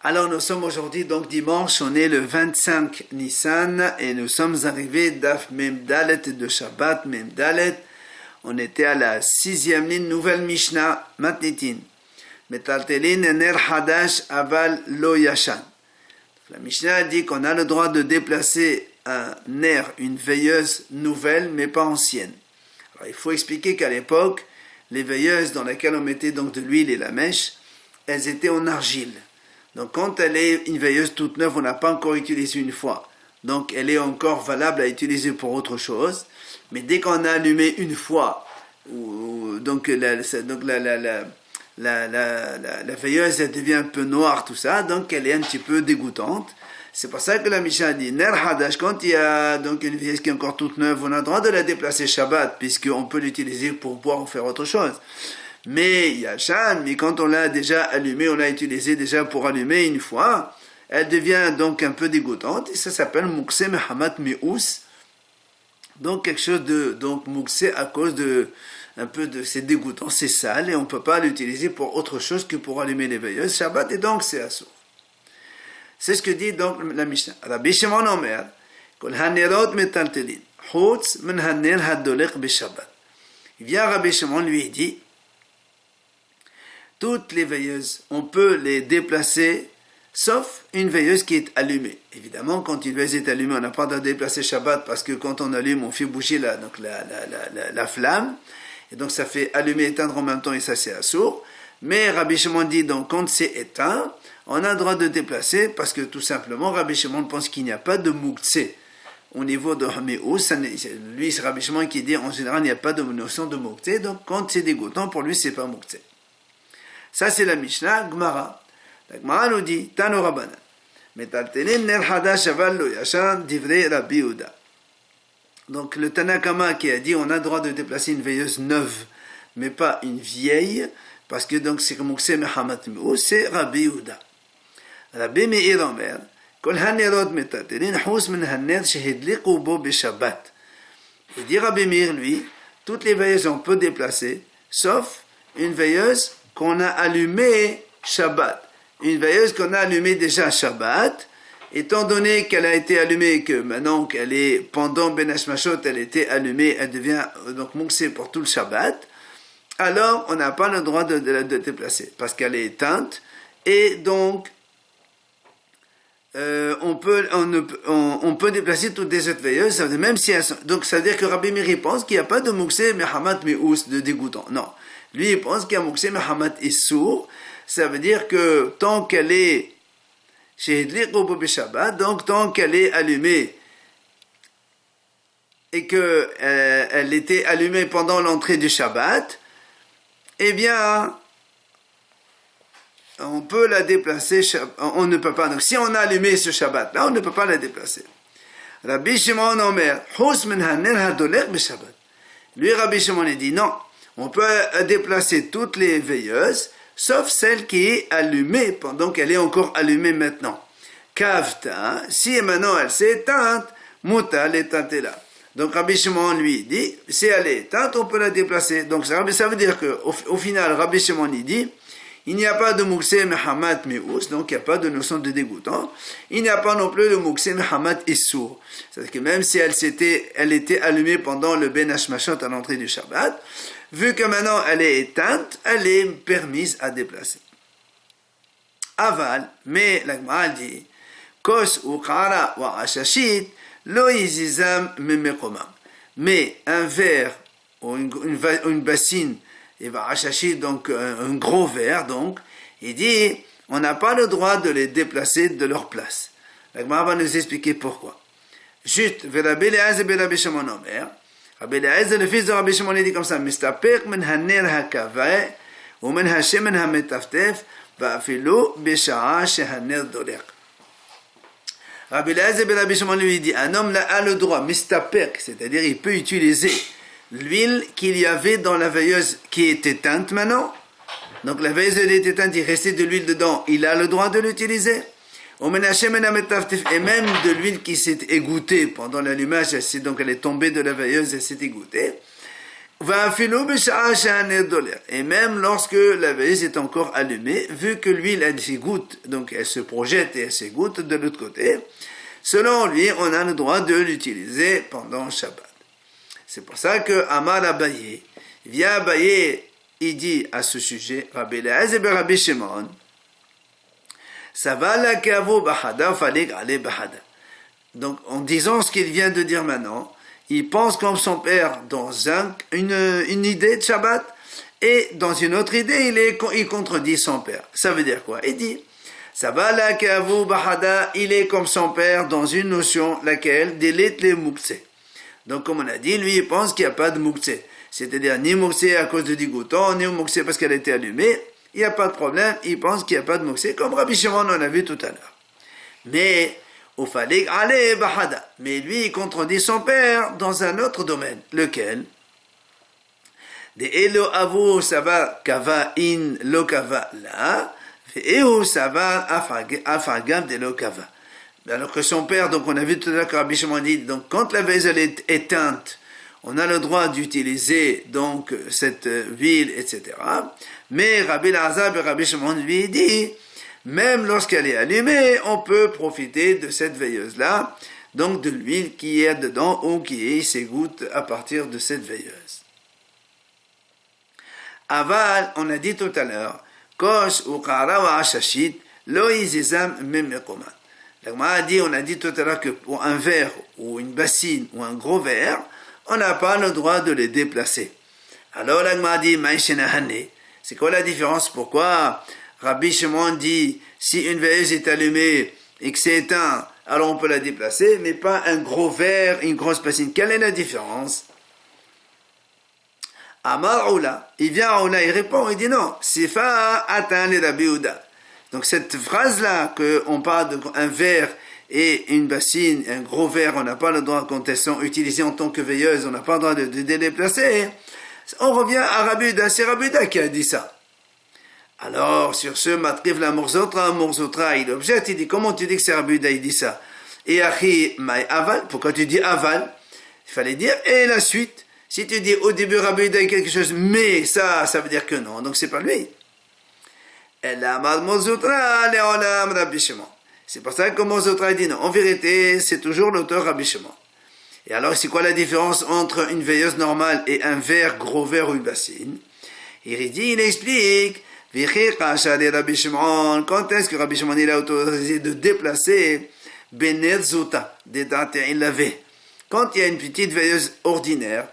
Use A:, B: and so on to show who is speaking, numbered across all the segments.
A: Alors nous sommes aujourd'hui, donc dimanche, on est le 25 Nissan et nous sommes arrivés d'Af Mem Dalet de Shabbat Mem Dalet. On était à la 6e ligne, nouvelle Mishnah, Matnitin. Metaltelin ner hadash aval lo yashan. La Mishnah dit qu'on a le droit de déplacer un ner, une veilleuse nouvelle, mais pas ancienne. Alors il faut expliquer qu'à l'époque, les veilleuses dans lesquelles on mettait donc de l'huile et la mèche, elles étaient en argile. Donc quand elle est une veilleuse toute neuve, on n'a pas encore utilisé une fois. Donc elle est encore valable à utiliser pour autre chose. Mais dès qu'on a allumé une fois, donc la veilleuse elle devient un peu noire, tout ça, donc elle est un petit peu dégoûtante. C'est pour ça que la Mishnah dit, Ner Hadash, quand il y a donc une veilleuse qui est encore toute neuve, on a le droit de la déplacer Shabbat, puisqu'on peut l'utiliser pour boire ou faire autre chose. Mais Yashan, mais quand on l'a déjà allumé, on l'a utilisé déjà pour allumer une fois, elle devient donc un peu dégoûtante, et ça s'appelle Mukse Mehamat Meous. Donc quelque chose de donc Mukse à cause de un peu de c'est dégoûtant, c'est sale, et on ne peut pas l'utiliser pour autre chose que pour allumer les veilleuses Shabbat, et donc c'est assourd. C'est ce que dit donc la Mishnah. Rabbi Shimon Omer, Kol hanerot metaltelin, chutz min haner hadolech b'Shabbat. Il vient Rabbi Shimon, lui dit, toutes les veilleuses, on peut les déplacer, sauf une veilleuse qui est allumée. Évidemment, quand une veilleuse est allumée, on n'a pas de déplacer Shabbat, parce que quand on allume, on fait bouger la flamme, et donc ça fait allumer et éteindre en même temps, et ça c'est assourd. Mais Rabbi Shimon dit, donc quand c'est éteint, on a le droit de déplacer, parce que tout simplement, Rabbi Shimon pense qu'il n'y a pas de mukse au niveau de Hameus. Lui, c'est Rabbi Shimon qui dit, en général, il n'y a pas de notion de mukse, donc quand c'est dégoûtant, pour lui, c'est pas mukse. Ça, c'est la Mishnah, Gemara. La Gemara nous dit, Tano Rabbanan. Metaltelin ner hadash aval lo yashan divrei Rabbi Yehuda. Donc, le Tanakama qui a dit, on a le droit de déplacer une veilleuse neuve, mais pas une vieille, parce que donc, c'est comme c'est Mehamat Meous, c'est Rabbi Yehuda. Rabbi Meir Omer, Kol hanerot metaltelin hous min haner shehidliqu bo b'Shabbat. Il dit Rabbi Meir, lui, toutes les veilleuses on peut déplacer, sauf une veilleuse qu'on a allumé Shabbat. Une veilleuse qu'on a allumée déjà Shabbat, étant donné qu'elle a été allumée, que maintenant qu'elle est, pendant Ben Hashmashot, elle était allumée, elle devient donc mouxée pour tout le Shabbat, alors on n'a pas le droit de déplacer, parce qu'elle est éteinte, et donc on peut déplacer toutes les autres veilleuses, même si elles sont, donc ça veut dire que Rabbi Meir pense qu'il n'y a pas de mouxé mehamat meous, de dégoûtant, non. Lui, il pense qu'il y a Mukse Mehamat Issour. Ça veut dire que tant qu'elle est chez Shabbat, donc tant qu'elle est allumée et que elle était allumée pendant l'entrée du Shabbat, eh bien, on peut la déplacer. On ne peut pas. Donc, si on a allumé ce Shabbat, là, on ne peut pas la déplacer. Rabbi Shimon Omer, Hous min haner hadolech b'Shabbat. Lui, Rabbi Shimon, il dit non. On peut déplacer toutes les veilleuses, sauf celle qui est allumée pendant qu'elle est encore allumée maintenant. Kavta, si maintenant elle s'est éteinte, Mouta l'éteinte est là. Donc Rabbi Shimon lui dit, si elle est éteinte, on peut la déplacer. Donc ça veut dire qu'au final, Rabbi Shimon il dit, il n'y a pas de Mukse Mehamat Meous, donc il n'y a pas de notion de dégoûtant. Il n'y a pas non plus de Mukse Mehamat Issour. C'est-à-dire que même si elle était allumée pendant le Ben Hashmashot à l'entrée du Shabbat, vu que maintenant elle est éteinte, elle est permise à déplacer. Aval, mais la Gemara dit, Kos ou Kara ou Ashashit, lo yizizam memekomam. Mais un verre ou une bassine, et Ashashit, donc un gros verre, donc, il dit, on n'a pas le droit de les déplacer de leur place. La Gemara va nous expliquer pourquoi. Juste, Rabbi Eliezer ben Rabbi Shimon Omer, Rabbi Eliezer, le fils de Rabbi Shimon, il dit comme ça, Mistapek men haner hakaveh, ou men hashemen hametaftef, va'afilu b'sha'a shehaner dolek. Rabbi Eliezer ben Rabbi Shimon lui dit, un homme là a le droit, Mistapek, c'est-à-dire il peut utiliser l'huile qu'il y avait dans la veilleuse qui est éteinte maintenant. Donc la veilleuse est éteinte, il restait de l'huile dedans, il a le droit de l'utiliser. Et même de l'huile qui s'est égouttée pendant l'allumage, donc elle est tombée de la veilleuse, elle s'est égouttée. Et même lorsque la veilleuse est encore allumée, vu que l'huile elle s'égoutte, donc elle se projette et elle s'égoutte de l'autre côté, selon lui, on a le droit de l'utiliser pendant Shabbat. C'est pour ça que Amar Abaye, vient Abaye, il dit à ce sujet, Rabbi Eliezer ben Rabbi Shimon, ça va la kavo bahada, falik ale bahada. Donc, en disant ce qu'il vient de dire maintenant, il pense comme son père dans une idée de Shabbat, et dans une autre idée, il contredit son père. Ça veut dire quoi? Il dit, ça va la kavo bahada, il est comme son père dans une notion, laquelle, délit les moukse. Donc, comme on a dit, lui, il pense qu'il n'y a pas de moukse. C'est-à-dire, ni moukse à cause de dégoûtant, ni moukse parce qu'elle a été allumée. Il n'y a pas de problème, il pense qu'il n'y a pas de moukse, comme Rabbi Shimon, on a vu tout à l'heure. Mais, au falik ale bahada. Mais lui, il contredit son père dans un autre domaine. Lequel? De elo avu sava kava in lo kava la, ve'ehu sava afagam de lo kava. Alors que son père, donc on a vu tout à l'heure que Rabbi Shimon dit, donc quand la veilleuse est éteinte, on a le droit d'utiliser donc cette huile, etc. Mais Rabbi Eliezer et Rabbi Shimon lui dit, même lorsqu'elle est allumée, on peut profiter de cette veilleuse-là, donc de l'huile qui est dedans ou qui s'égoutte à partir de cette veilleuse. Aval, on a dit tout à l'heure, Kosh ou Kara wa Ashashit, lo yizizam memekoman. On a dit tout à l'heure que pour un verre ou une bassine ou un gros verre, on n'a pas le droit de les déplacer. Alors l'Agma dit, c'est quoi la différence? Pourquoi Rabbi Shimon dit, si une veilleuse est allumée et que c'est éteint, alors on peut la déplacer, mais pas un gros verre, une grosse bassine. Quelle est la différence? Amar Oula, il vient à Oula, il répond, il dit non, Sifa atteint les Rabbi Ouda. Donc cette phrase-là, qu'on parle d'un verre et une bassine, un gros verre, on n'a pas le droit, quand elles sont utilisées en tant que veilleuse, on n'a pas le droit de les déplacer. On revient à Rabbi Ouda, c'est Rabbi Ouda qui a dit ça. Alors, sur ce, Matriv la Morzotra, il objecte, il dit, comment tu dis que c'est Rabbi Ouda, il dit ça? Et Achi, Maï Aval, pourquoi tu dis Aval? Il fallait dire, et la suite. Si tu dis au début Rabbi Ouda quelque chose, mais ça veut dire que non, donc c'est pas lui. C'est pour ça que Morzotra dit non. En vérité, c'est toujours l'auteur Rabbi Shimon. Et alors, c'est quoi la différence entre une veilleuse normale et un verre, gros verre ou une bassine? Il explique, quand est-ce que Rabbi Shimon il a autorisé de déplacer Benet Zota, des dates il l'avait. Quand il y a une petite veilleuse ordinaire,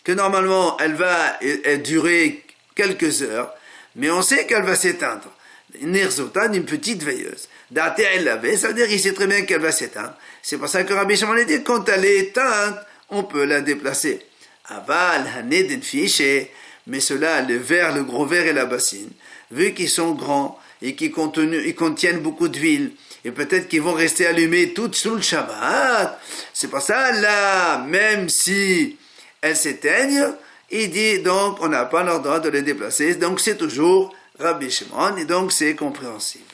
A: que normalement elle va durer quelques heures, mais on sait qu'elle va s'éteindre. Nerzota, une petite veilleuse. Date elle l'avait, ça veut dire qu'il sait très bien qu'elle va s'éteindre. C'est pour ça que Rabbi Shimon a dit, quand elle est éteinte, on peut la déplacer. Aval, haneden fiché, mais cela, le verre, le gros verre et la bassine, vu qu'ils sont grands et qu'ils contiennent beaucoup d'huile, et peut-être qu'ils vont rester allumés tout sous le Shabbat, c'est pour ça, là, même si elles s'éteignent, il dit donc on n'a pas le droit de les déplacer, donc c'est toujours Rabbi Shimon, et donc c'est compréhensible.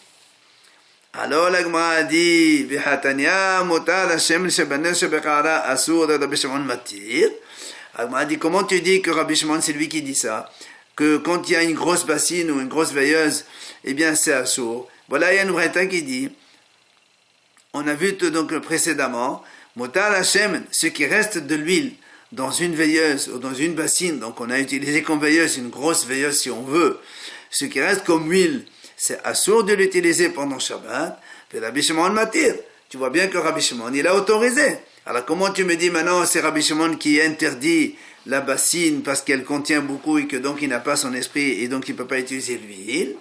A: Alors la Gemara dit V'hatanya motar Hashem shebaner shebekara asur de Rabbi Shimon matir. La Gemara dit comment tu dis que Rabbi Shimon c'est lui qui dit ça, que quand il y a une grosse bassine ou une grosse veilleuse, eh bien c'est asur. Voilà, il y a une braïta qui dit, on a vu donc précédemment, motar Hashem, ce qui reste de l'huile dans une veilleuse ou dans une bassine, donc on a utilisé comme veilleuse une grosse veilleuse si on veut, ce qui reste comme huile, c'est assourd de l'utiliser pendant Shabbat, puis Rabbi Shimon matir. Tu vois bien que Rabbi Shimon, il a autorisé. Alors comment tu me dis maintenant c'est Rabbi Shimon qui interdit la bassine parce qu'elle contient beaucoup et que donc il n'a pas son esprit et donc il ne peut pas utiliser l'huile?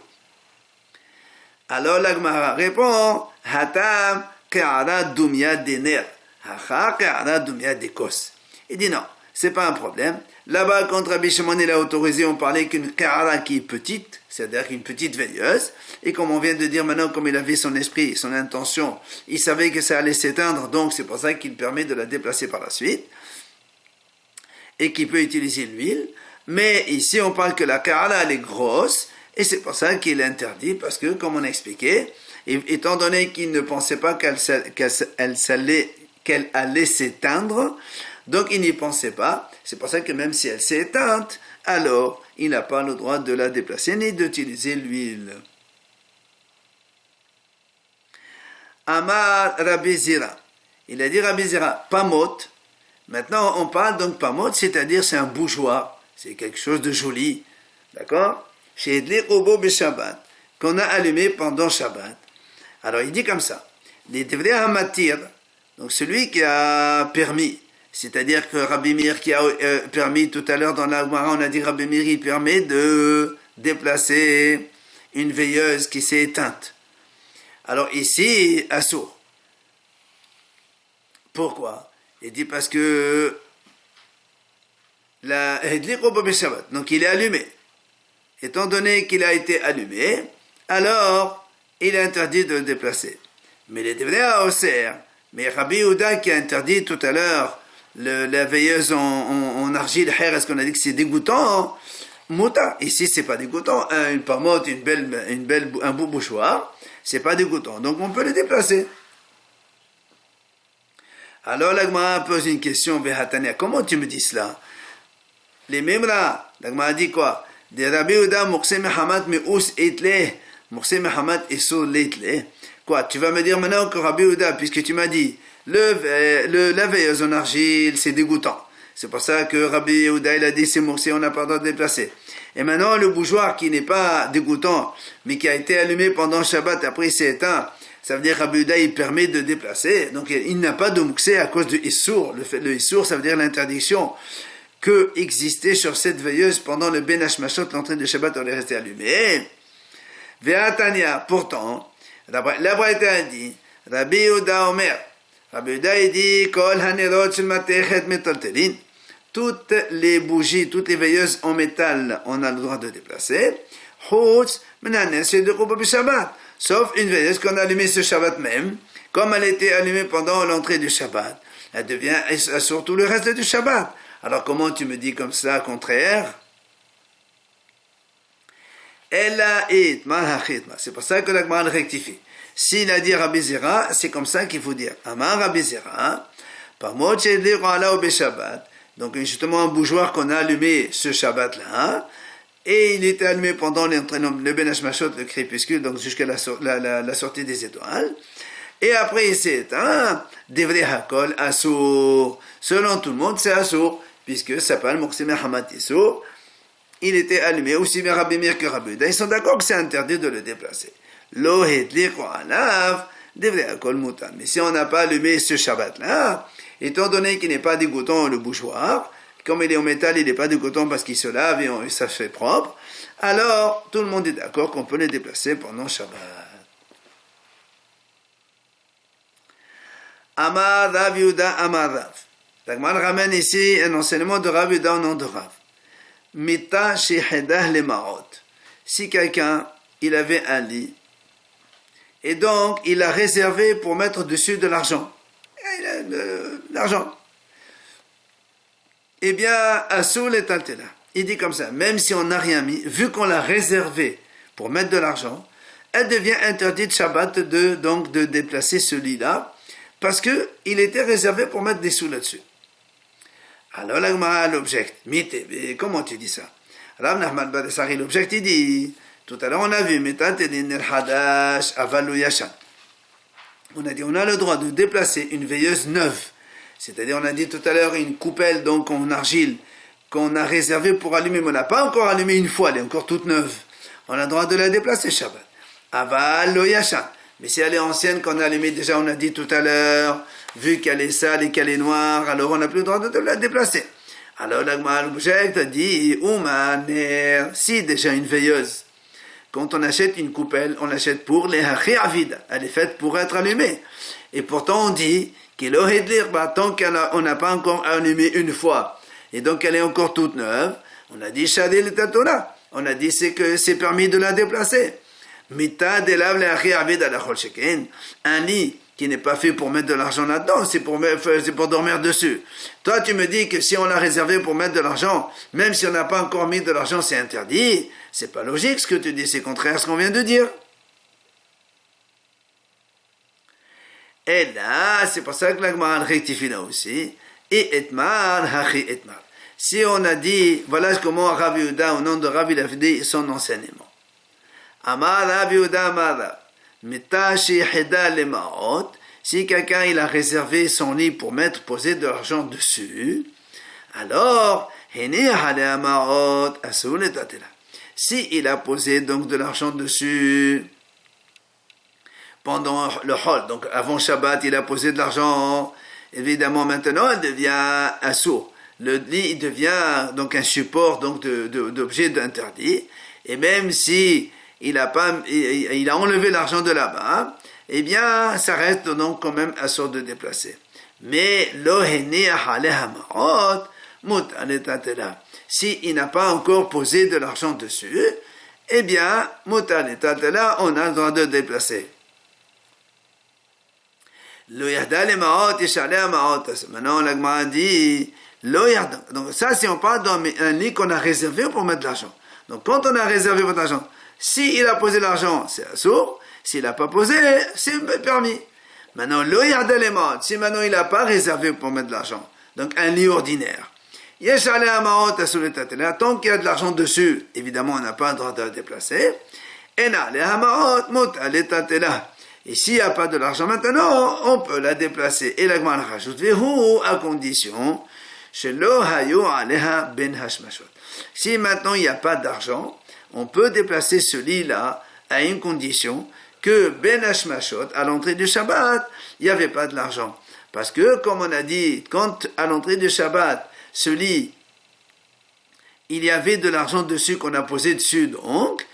A: Alors la Gemara répond, Hatam ka'ara dumya dener, hacha ka'ara dumya dekos. Il dit non, c'est pas un problème. Là-bas, quand Rabbi Shimon il a autorisé, on parlait qu'une ka'ara qui est petite, c'est-à-dire qu'une petite veilleuse, et comme on vient de dire maintenant, comme il avait son esprit, son intention, il savait que ça allait s'éteindre, donc c'est pour ça qu'il permet de la déplacer par la suite, et qu'il peut utiliser l'huile. Mais ici, on parle que la ka'ara, elle est grosse, et c'est pour ça qu'il interdit, parce que, comme on a expliqué, étant donné qu'il ne pensait pas qu'elle allait s'éteindre, Donc il n'y pensait pas. C'est pour ça que même si elle s'est éteinte, alors il n'a pas le droit de la déplacer ni d'utiliser l'huile. Amar Rabbi Zira. Il a dit Rabbi Zira, pamot. Maintenant on parle donc pamot, c'est-à-dire c'est un bougeoir. C'est quelque chose de joli. D'accord? Chez Edli Robo Shabbat, qu'on a allumé pendant Shabbat. Alors il dit comme ça. Les devraient amatir, donc celui qui a permis, c'est-à-dire que Rabbi Meir qui a permis tout à l'heure dans la Gemara, on a dit Rabbi Meir il permet de déplacer une veilleuse qui s'est éteinte. Alors ici, assour. Pourquoi? Il dit parce que donc il est allumé. Étant donné qu'il a été allumé, alors il est interdit de le déplacer. Mais les devraient à Osser. Mais Rabbi Houda qui a interdit tout à l'heure la veilleuse en argile, est-ce qu'on a dit que c'est dégoûtant? Mouta. Ici, c'est pas dégoûtant. Une parmotte, un beau bouchoir, c'est pas dégoûtant. Donc, on peut le déplacer. Alors, la Gemara pose une question, Vehatania. Comment tu me dis cela? Les mêmes là, la Gemara dit quoi? Des Rabbi Houda, Moukse Mehamat, Meous Eitle. Moukse Mehamat, Esou Leitle. Quoi? Tu vas me dire maintenant que Rabbi Houda, puisque tu m'as dit, la veilleuse en argile, c'est dégoûtant. C'est pour ça que Rabbi Houda, il a dit, c'est Moukse, on n'a pas le droit de déplacer. Et maintenant, le bougeoir qui n'est pas dégoûtant, mais qui a été allumé pendant Shabbat, après il s'est éteint, ça veut dire Rabbi Houda, il permet de déplacer. Donc, il n'a pas de Moukse à cause de Issour. Le Issour, ça veut dire l'interdiction que existait sur cette veilleuse pendant le Ben Hashmashot, l'entrée de Shabbat, on est resté allumé. Ve'atania, pourtant, la Braïta dit, Rabbi Houda Omer, Rabbi Houda il dit, Kol hanerot shel matechet metaltelin, toutes les bougies, toutes les veilleuses en métal, on a le droit de déplacer, chutz menanes shederuba b'Shabbat, sauf une veilleuse qu'on a allumée ce Shabbat même, comme elle était allumée pendant l'entrée du Shabbat, elle devient surtout le reste du Shabbat. Alors comment tu me dis comme ça, contraire? C'est pour ça que la Gemara rectifie. S'il a dit Rabbi Zira, c'est comme ça qu'il faut dire. Amar Rabbi Zira, par mot Shabbat. Donc justement un bougeoir qu'on a allumé ce Shabbat-là, et il était allumé pendant le Ben Hashmashot, le crépuscule, donc jusqu'à la sortie des étoiles. Et après il s'est éteint, Devrei Hakol, Assour. Selon tout le monde, c'est Assour, puisque ça s'appelle Mouksemer Hamat Issour. Il était allumé, aussi bien Rabbi Meir que Rabbi Houda. Ils sont d'accord que c'est interdit de le déplacer. Lo hetliqu alav, Devrei Hakol Mutar. Mais si on n'a pas allumé ce Shabbat-là, étant donné qu'il n'est pas dégoûtant le bougeoir, comme il est en métal, il n'est pas dégoûtant parce qu'il se lave et ça se fait propre, alors tout le monde est d'accord qu'on peut le déplacer pendant Shabbat. Amar Rav Yehuda Amar Rav. La Gemara ramène ici un enseignement de Rav Yehuda au nom de Rav. Mita shehedah le marot. Si quelqu'un, il avait un lit, et donc il a réservé pour mettre dessus de l'argent. L'argent. Eh bien, Assoul est là. Il dit comme ça, même si on n'a rien mis, vu qu'on l'a réservé pour mettre de l'argent, elle devient interdite Shabbat de déplacer ce lit-là, parce qu'il était réservé pour mettre des sous là-dessus. Alors la Gemara l'objecte. Mais comment tu dis ça? Rav Nachman bar Esari l'objecte, il dit, tout à l'heure on a vu, on a dit, on a le droit de déplacer une veilleuse neuve. C'est-à-dire, on a dit tout à l'heure, une coupelle donc en argile, qu'on a réservée pour allumer, mais on n'a pas encore allumé une fois, elle est encore toute neuve. On a le droit de la déplacer Shabbat. Aval lo yashan. Mais si elle est ancienne, qu'on a allumée déjà, on a dit tout à l'heure, vu qu'elle est sale et qu'elle est noire, alors on n'a plus le droit de la déplacer. Alors l'Agma l'objecte dit, Umaner, si déjà une veilleuse, quand on achète une coupelle, on l'achète pour les hachiavida, elle est faite pour être allumée. Et pourtant on dit, qu'il aurait de lire, tant qu'on n'a pas encore allumé une fois, et donc elle est encore toute neuve, on a dit, Shadil Tatora, on a dit que c'est permis de la déplacer. Mita de lav le hachiavida la chol sheken, un lit qui n'est pas fait pour mettre de l'argent là-dedans, c'est pour dormir dessus. Toi, tu me dis que si on l'a réservé pour mettre de l'argent, même si on n'a pas encore mis de l'argent, c'est interdit. C'est pas logique ce que tu dis, c'est contraire à ce qu'on vient de dire. Et là, c'est pour ça que la Gemara rectifie là aussi. et etmar, hachi etmar. Si on a dit, voilà comment Rav Yehuda, au nom de Rav, il a fait son enseignement. Amar Rav Yehuda Amar, metashi heda lemaot, si quelqu'un il a réservé son lit pour poser de l'argent dessus, alors, si il a posé donc de l'argent dessus pendant le hol, donc avant Shabbat, il a posé de l'argent, évidemment maintenant, il devient un sourd. Le lit devient donc un support donc d'objet d'interdit, et même si il a enlevé l'argent de là-bas, eh bien, ça reste donc quand même un sort de déplacé. Mais si il n'a pas encore posé de l'argent dessus, eh bien, on a le droit de déplacer. Maintenant, la Gemara dit, donc ça, si on parle d'un lit qu'on a réservé pour mettre de l'argent. Donc, quand on a réservé pour l'argent, s'il a posé l'argent, c'est assourd. S'il n'a pas posé, c'est permis. Maintenant, si maintenant il n'a pas réservé pour mettre de l'argent, donc un lit ordinaire, tant qu'il y a de l'argent dessus, évidemment, on n'a pas le droit de le déplacer. Et s'il n'y a pas de l'argent maintenant, on peut la déplacer. Et la Gemara rajoute, à condition, si maintenant il n'y a pas d'argent, on peut déplacer ce lit-là à une condition que Ben Hashmashot, à l'entrée du Shabbat, il n'y avait pas de l'argent. Parce que, comme on a dit, quand à l'entrée du Shabbat, ce lit, il y avait de l'argent dessus qu'on a posé dessus, donc,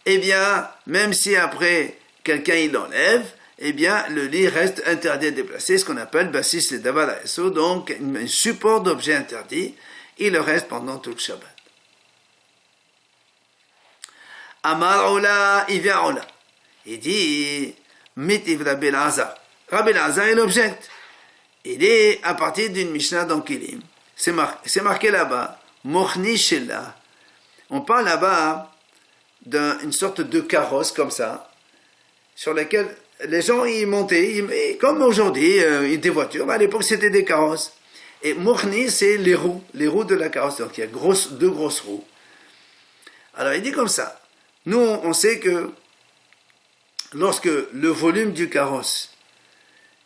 A: eh bien, même si après, quelqu'un il l'enlève, eh bien, le lit reste interdit à déplacer, ce qu'on appelle Bassis et Davar Aesso, donc, un support d'objet interdit, il le reste pendant tout le Shabbat. Amar Ola, il vient Ola. Il dit, Mitiv Rabbi Elazar. Rabbi Elazar, il objecte. Il est à partir d'une Mishnah dans Kilim. C'est marqué là-bas, Mochni Shela. On parle là-bas d'une sorte de carrosse comme ça, sur laquelle les gens y montaient, comme aujourd'hui, des voitures, mais à l'époque c'était des carrosses. Et Mochni, c'est les roues de la carrosse. Donc il y a deux grosses roues. Alors il dit comme ça. Nous, on sait que lorsque le volume du carrosse,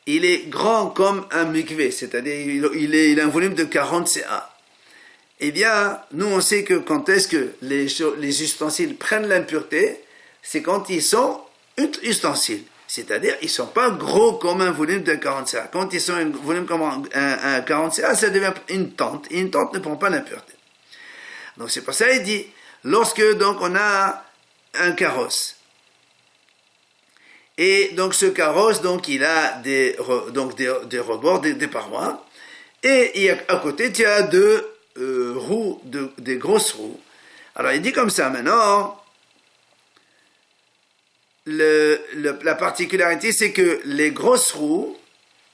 A: il est grand comme un mikvé, c'est-à-dire il a un volume de 40 CA, eh bien, nous on sait que quand est-ce que les ustensiles prennent l'impureté, c'est quand ils sont ustensiles, c'est-à-dire ils ne sont pas gros comme un volume de 40 CA. Quand ils sont un volume comme un 40 CA, ça devient une tente, et une tente ne prend pas l'impureté. Donc c'est pour ça qu'il dit, lorsque donc on a un carrosse, et donc ce carrosse, donc il a des rebords, des parois, et à côté tu as deux roues, des grosses roues. Alors il dit comme ça maintenant, la particularité c'est que les grosses roues,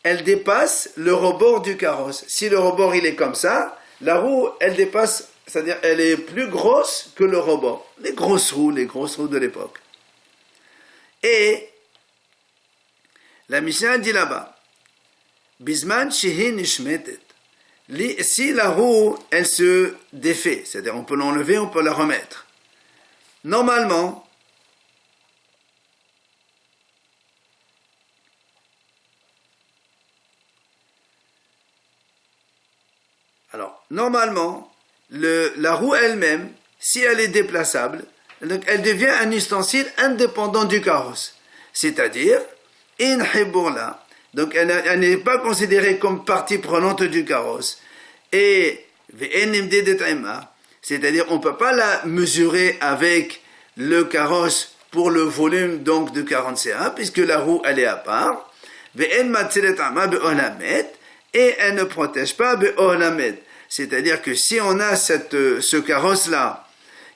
A: elles dépassent le rebord du carrosse. Si le rebord il est comme ça, la roue elle dépasse, c'est-à-dire elle est plus grosse que le rebord. Les grosses roues de l'époque. Et la Mishnah dit là-bas, Bisman shihi nishmetet. Si la roue, elle se défait, c'est-à-dire on peut l'enlever, on peut la remettre. Normalement, la roue elle-même, si elle est déplaçable, elle devient un ustensile indépendant du carrosse. C'est-à-dire, in hibourla, donc elle n'est pas considérée comme partie prenante du carrosse. Et c'est-à-dire on ne peut pas la mesurer avec le carrosse pour le volume donc de 40 CA, puisque la roue elle est à part. Et elle ne protège pas c'est-à-dire que si on a ce carrosse-là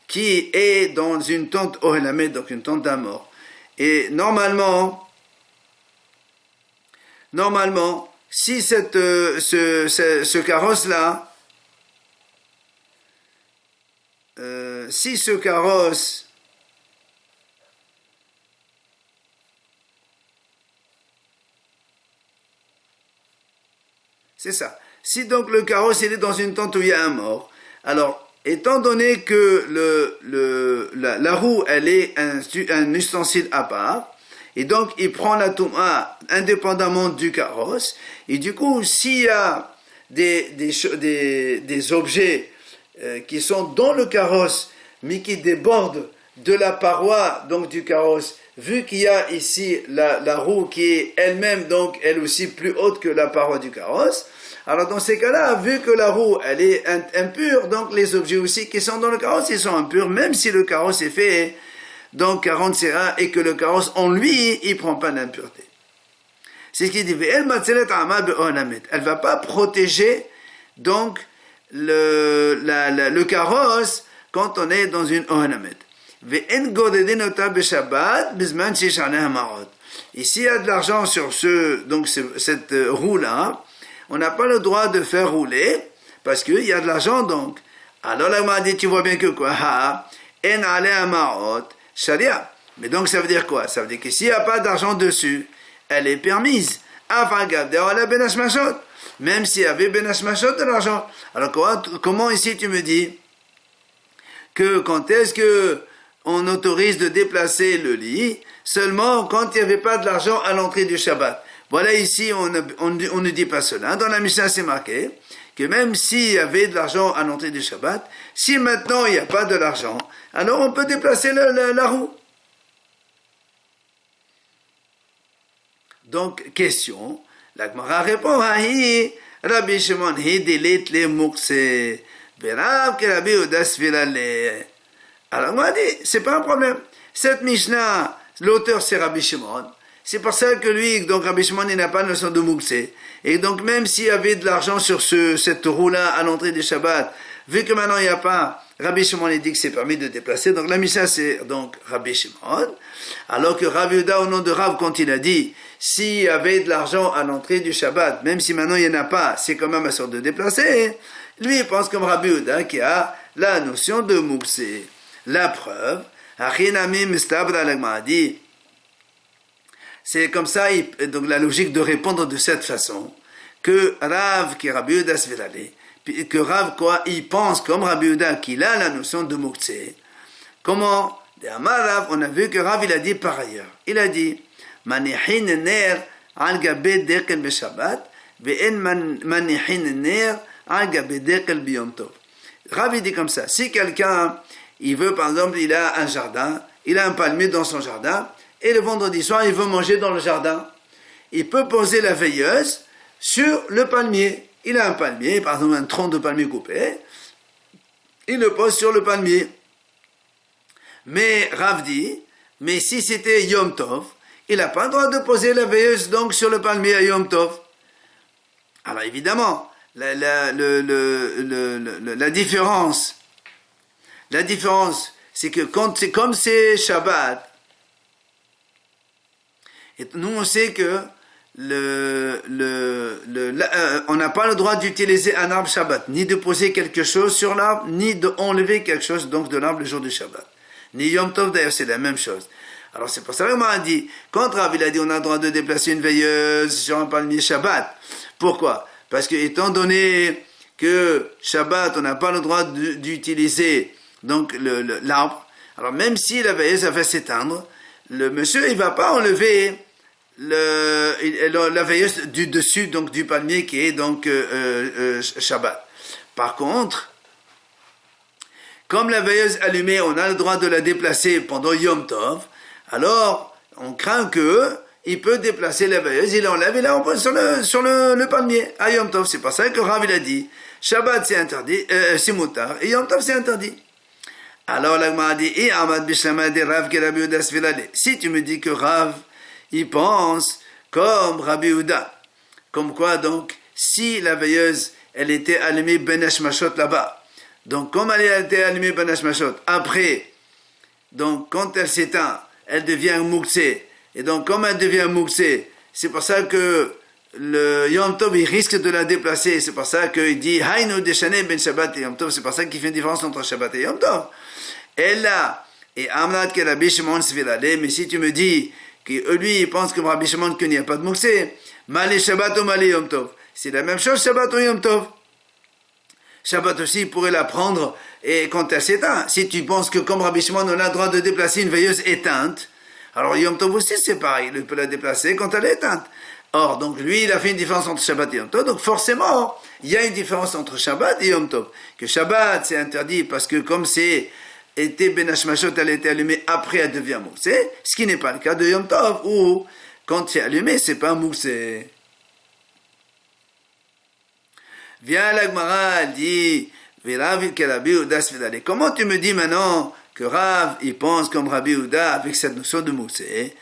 A: qui est dans une tente ohelamed, donc une tente d'amour, et normalement, si ce carrosse-là, si ce carrosse c'est ça. Si donc le carrosse il est dans une tente où il y a un mort, alors étant donné que la roue elle est un ustensile à part, et donc il prend la touma indépendamment du carrosse, et du coup s'il y a des objets qui sont dans le carrosse mais qui débordent de la paroi donc du carrosse, vu qu'il y a ici la roue qui est elle-même donc elle aussi plus haute que la paroi du carrosse, alors dans ces cas-là, vu que la roue elle est impure, donc les objets aussi qui sont dans le carrosse ils sont impurs, même si le carrosse est fait donc 40 séras et que le carrosse en lui il prend pas d'impureté. C'est ce qu'il dit. Elle ne va pas protéger donc le carrosse quand on est dans une onamet. Et s'il y a de l'argent sur cette roue-là, on n'a pas le droit de faire rouler parce qu'il y a de l'argent donc. Alors là, on m'a dit, tu vois bien que quoi? Sharia. Mais donc ça veut dire quoi? Ça veut dire que s'il n'y a pas d'argent dessus, elle est permise. Même s'il y avait Ben Hashmashot de l'argent. Alors comment ici tu me dis que quand est-ce que on autorise de déplacer le lit? Seulement quand il n'y avait pas de l'argent à l'entrée du Shabbat. Voilà ici on ne dit pas cela. Dans la Mishnah c'est marqué que même s'il y avait de l'argent à l'entrée du Shabbat, si maintenant il n'y a pas de l'argent, alors on peut déplacer la roue. Donc, question, la Gemara répond, Rabbi Shimon, hidilit le mukse, verav que Rabbi Yehuda svirale. Alors, on m'a dit, c'est pas un problème. Cette Mishnah, l'auteur c'est Rabbi Shimon. C'est pour ça que lui, donc Rabbi Shimon, il n'a pas de notion de mukse. Et donc, même s'il y avait de l'argent sur cette roue-là à l'entrée du Shabbat, vu que maintenant il n'y a pas, Rabbi Shimon il dit que c'est permis de déplacer, donc la Mishnah c'est donc Rabbi Shimon, alors que Rav Yehuda au nom de Rav, quand il a dit, s'il y avait de l'argent à l'entrée du Shabbat, même si maintenant il n'y en a pas, c'est quand même à sorte de déplacer, lui il pense comme Rabbi Yehuda qui a la notion de mukse. La preuve, Achinami Mistabra l'Agma dit, c'est comme ça, donc la logique de répondre de cette façon, que Rav qui est Rabbi Yehuda Svirale, que Rav quoi, il pense comme Rabbi Yehuda qu'il a la notion de mukse. Comment? Rav, on a vu que Rav il a dit par ailleurs, il a dit manihin ner al gabe dekel beshabbat ve'en manihin ner al gabe dekel biyom tov. Rav il dit comme ça, si quelqu'un il veut par exemple, il a un jardin, il a un palmier dans son jardin et le vendredi soir il veut manger dans le jardin, il peut poser la veilleuse sur le palmier. Il a un palmier, par exemple un tronc de palmier coupé, il le pose sur le palmier. Mais Rav dit, mais si c'était Yom Tov, il n'a pas le droit de poser la veilleuse donc sur le palmier à Yom Tov. Alors évidemment, la différence, c'est que comme c'est Shabbat, et nous on sait que on n'a pas le droit d'utiliser un arbre Shabbat, ni de poser quelque chose sur l'arbre, ni d'enlever quelque chose donc de l'arbre le jour du Shabbat. Ni Yom Tov d'ailleurs, c'est la même chose. Alors c'est pour ça qu'on m'a dit, quand Rav il a dit on a le droit de déplacer une veilleuse sur un palmier Shabbat. Pourquoi? Parce que étant donné que Shabbat on n'a pas le droit d'utiliser donc l'arbre, alors même si la veilleuse va s'éteindre, le monsieur il va pas enlever la veilleuse du dessus donc du palmier qui est donc Shabbat. Par contre, comme la veilleuse allumée, on a le droit de la déplacer pendant Yom Tov, alors on craint que il peut déplacer la veilleuse, il l'enlève et là on pose sur le palmier à Yom Tov. C'est pour ça que Rav il a dit Shabbat c'est interdit, c'est moutar, et Yom Tov c'est interdit. Alors l'Agma a dit si tu me dis que Rav il pense comme Rabbi Yehuda, comme quoi donc si la veilleuse elle était allumée Ben Hashmashot là-bas, donc comme elle a été allumée Ben Hashmashot, après donc quand elle s'éteint elle devient mukse, et donc comme elle devient mukse, c'est pour ça que le Yom Tov il risque de la déplacer, c'est pour ça qu'il dit Hainu deshane ben Shabbat et Yom Tov, c'est pour ça qu'il fait une différence entre Shabbat et Yom Tov. Et là, et Amrat que Rabbi Shimon Svirale, mais si tu me dis que lui il pense que Rabbi Shimon qu'il n'y a pas de mukse, Malé Shabbat ou Malé Yom Tov, C'est la même chose Shabbat ou Yom Tov. Shabbat aussi, il pourrait la prendre et quand elle s'éteint. Si tu penses que comme Rabbi Shimon, on a le droit de déplacer une veilleuse éteinte, alors Yom Tov aussi c'est pareil, il peut la déplacer quand elle est éteinte. Or, donc lui, il a fait une différence entre Shabbat et Yom Tov, donc forcément, il y a une différence entre Shabbat et Yom Tov. Que Shabbat, c'est interdit parce que comme c'est été Ben Hashmashot, elle a été allumée après, elle devient moussée, ce qui n'est pas le cas de Yom Tov, où quand c'est allumé, c'est pas moussé. Vient la Gemara, elle dit, comment tu me dis maintenant que Rav, il pense comme Rabbi Houda avec cette notion de moussé?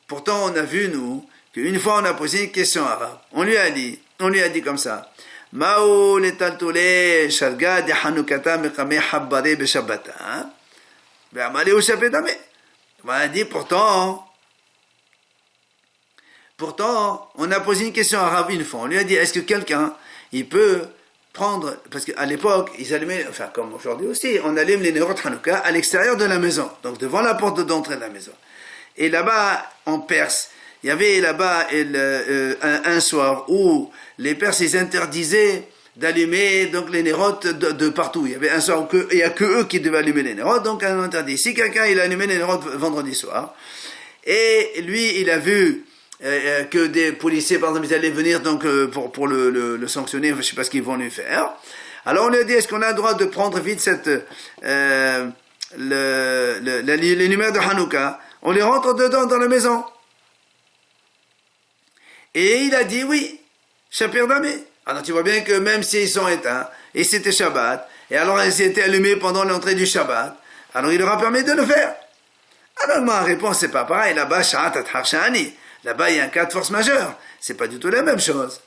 A: Pourtant, on a vu, nous, qu'une fois on a posé une question à Rav. On lui a dit comme ça. Mao letaltole shalga de Hanukata mekame habbare beshabbata. Ve'amale ou shapetame. On a dit Pourtant, on a posé une question à Rav une fois. On lui a dit, est-ce que quelqu'un, il peut prendre, parce qu'à l'époque, ils allumaient, enfin comme aujourd'hui aussi, on allume les Nerot Hanouka à l'extérieur de la maison, donc devant la porte d'entrée de la maison. Et là-bas, en Perse, il y avait là-bas un soir où les Perses, ils interdisaient d'allumer donc les nérotes de partout. Il y avait un soir où il n'y a que eux qui devaient allumer les nérotes, donc on interdit. Si quelqu'un, il allumait les nérotes vendredi soir, et lui, il a vu que des policiers, par exemple, ils allaient venir donc pour le sanctionner, je ne sais pas ce qu'ils vont lui faire. Alors on lui a dit, est-ce qu'on a le droit de prendre vite les lumières de Hanouka, on les rentre dedans dans la maison. Et il a dit oui, Shapir Damé. Alors tu vois bien que même s'ils sont éteints, et c'était Shabbat, et alors ils étaient allumés pendant l'entrée du Shabbat, alors il leur a permis de le faire. Alors ma réponse, c'est pas pareil, là-bas, Sha'at Athar Sha'ani. Là-bas, il y a un cas de force majeure. C'est pas du tout la même chose.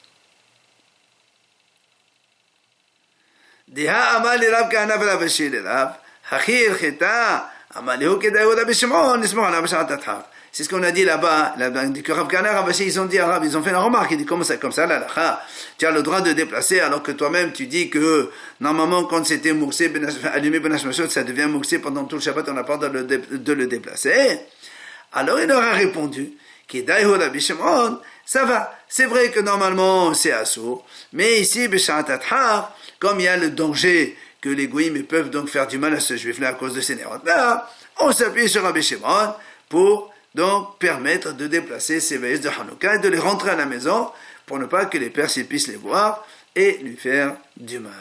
A: Diha amal Rav Kahana v'Rav Ashi Rav. Hachir cheta amal Yehu kedai Rav Shimon nismor alav Sha'at Athar. C'est ce qu'on a dit là-bas. Que Rav Kahana, Rav Ashi, ils ont dit à Rav, ils ont fait la remarque. Ils disent comme ça, là, tu as le droit de déplacer, alors que toi-même, tu dis que normalement, quand c'était moussé, allumé Ben Hashmashot, ça devient moussé pendant tout le Shabbat, on n'a pas de le déplacer. Alors il leur a répondu. Ça va. C'est vrai que normalement c'est assourd, mais ici, comme il y a le danger que les goïms peuvent donc faire du mal à ce juif-là à cause de ces nérotes-là, on s'appuie sur Rabbi Shimon pour donc permettre de déplacer ces veilleuses de Hanouka et de les rentrer à la maison pour ne pas que les Perses puissent les voir et lui faire du mal.